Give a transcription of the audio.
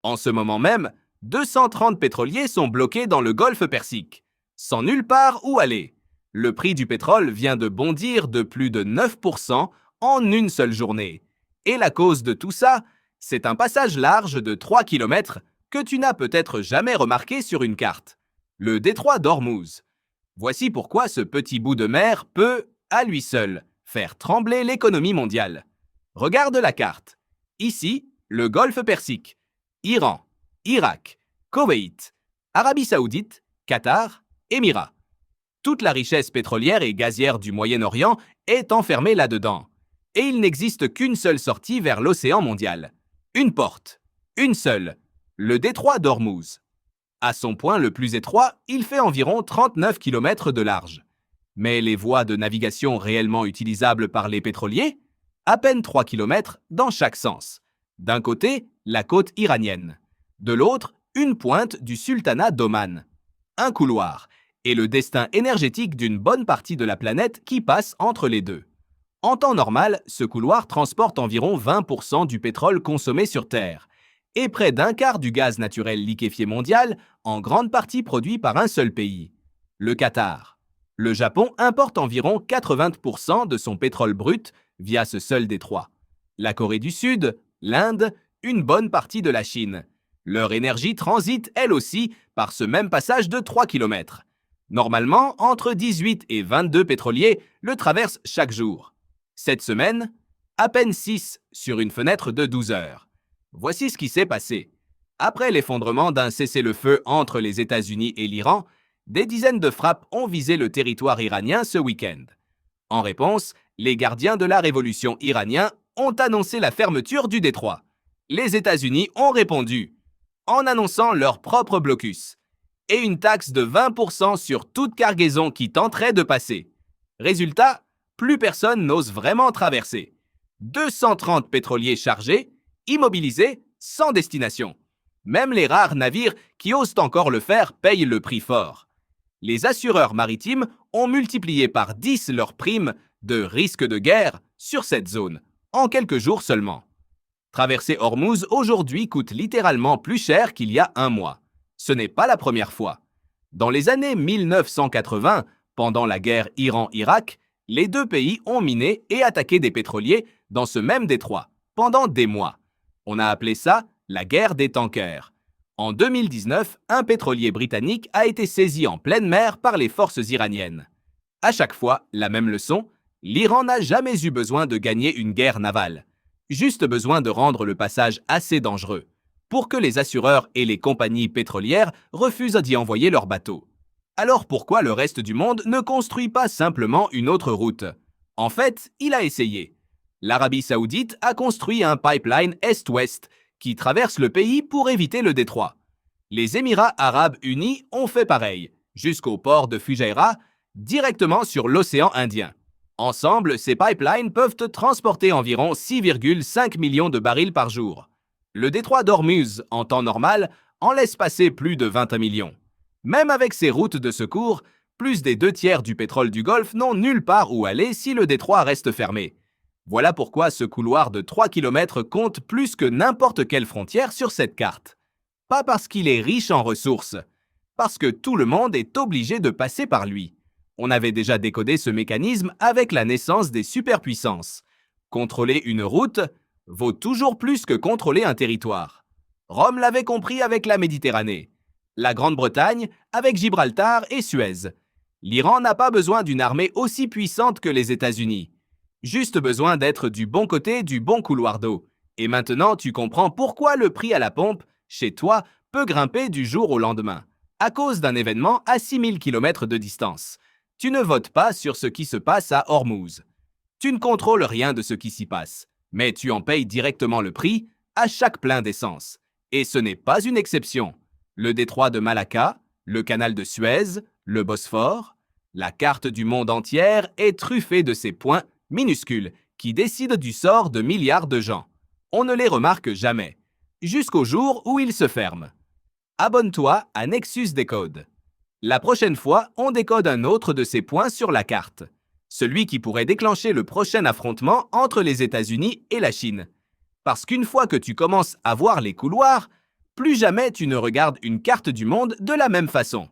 En ce moment même, 230 pétroliers sont bloqués dans le golfe Persique, sans nulle part où aller. Le prix du pétrole vient de bondir de plus de 9% en une seule journée. Et la cause de tout ça, c'est un passage large de 3 km que tu n'as peut-être jamais remarqué sur une carte. Le détroit d'Ormuz. Voici pourquoi ce petit bout de mer peut, à lui seul, faire trembler l'économie mondiale. Regarde la carte. Ici, le golfe Persique, Iran, Irak, Koweït, Arabie Saoudite, Qatar, Émirats. Toute la richesse pétrolière et gazière du Moyen-Orient est enfermée là-dedans. Et il n'existe qu'une seule sortie vers l'océan mondial. Une porte. Une seule. Le détroit d'Ormuz. À son point le plus étroit, il fait environ 39 km de large. Mais les voies de navigation réellement utilisables par les pétroliers? À peine 3 km dans chaque sens. D'un côté, la côte iranienne. De l'autre, une pointe du sultanat d'Oman. Un couloir, et le destin énergétique d'une bonne partie de la planète qui passe entre les deux. En temps normal, ce couloir transporte environ 20% du pétrole consommé sur Terre, et près d'un quart du gaz naturel liquéfié mondial, en grande partie produit par un seul pays, le Qatar. Le Japon importe environ 80% de son pétrole brut via ce seul détroit. La Corée du Sud, l'Inde, une bonne partie de la Chine. Leur énergie transite, elle aussi, par ce même passage de 3 km. Normalement, entre 18 et 22 pétroliers le traversent chaque jour. Cette semaine, à peine 6 sur une fenêtre de 12 heures. Voici ce qui s'est passé. Après l'effondrement d'un cessez-le-feu entre les États-Unis et l'Iran, des dizaines de frappes ont visé le territoire iranien ce week-end. En réponse, les gardiens de la révolution iranienne ont annoncé la fermeture du détroit. Les États-Unis ont répondu en annonçant leur propre blocus et une taxe de 20% sur toute cargaison qui tenterait de passer. Résultat, plus personne n'ose vraiment traverser. 230 pétroliers chargés, immobilisés, sans destination. Même les rares navires qui osent encore le faire payent le prix fort. Les assureurs maritimes ont multiplié par 10 leurs primes de risque de guerre sur cette zone, en quelques jours seulement. Traverser Ormuz aujourd'hui coûte littéralement plus cher qu'il y a un mois. Ce n'est pas la première fois. Dans les années 1980, pendant la guerre Iran-Irak, les deux pays ont miné et attaqué des pétroliers dans ce même détroit, pendant des mois. On a appelé ça la guerre des tankers. En 2019, un pétrolier britannique a été saisi en pleine mer par les forces iraniennes. À chaque fois, la même leçon, l'Iran n'a jamais eu besoin de gagner une guerre navale. Juste besoin de rendre le passage assez dangereux pour que les assureurs et les compagnies pétrolières refusent d'y envoyer leurs bateaux. Alors pourquoi le reste du monde ne construit pas simplement une autre route? En fait, il a essayé. L'Arabie Saoudite a construit un pipeline est-ouest qui traverse le pays pour éviter le détroit. Les Émirats arabes unis ont fait pareil, jusqu'au port de Fujairah, directement sur l'océan Indien. Ensemble, ces pipelines peuvent transporter environ 6,5 millions de barils par jour. Le détroit d'Ormuz, en temps normal, en laisse passer plus de 20 millions. Même avec ces routes de secours, plus des 2/3 du pétrole du Golfe n'ont nulle part où aller si le détroit reste fermé. Voilà pourquoi ce couloir de 3 km compte plus que n'importe quelle frontière sur cette carte. Pas parce qu'il est riche en ressources, parce que tout le monde est obligé de passer par lui. On avait déjà décodé ce mécanisme avec la naissance des superpuissances. Contrôler une route vaut toujours plus que contrôler un territoire. Rome l'avait compris avec la Méditerranée. La Grande-Bretagne avec Gibraltar et Suez. L'Iran n'a pas besoin d'une armée aussi puissante que les États-Unis. Juste besoin d'être du bon côté du bon couloir d'eau. Et maintenant, tu comprends pourquoi le prix à la pompe, chez toi, peut grimper du jour au lendemain, à cause d'un événement à 6000 km de distance. Tu ne votes pas sur ce qui se passe à Ormuz. Tu ne contrôles rien de ce qui s'y passe, mais tu en payes directement le prix à chaque plein d'essence. Et ce n'est pas une exception. Le détroit de Malacca, le canal de Suez, le Bosphore, la carte du monde entière est truffée de ces points minuscules qui décident du sort de milliards de gens. On ne les remarque jamais, jusqu'au jour où ils se ferment. Abonne-toi à Nexus Décode. La prochaine fois, on décode un autre de ces points sur la carte, celui qui pourrait déclencher le prochain affrontement entre les États-Unis et la Chine. Parce qu'une fois que tu commences à voir les couloirs, plus jamais tu ne regardes une carte du monde de la même façon.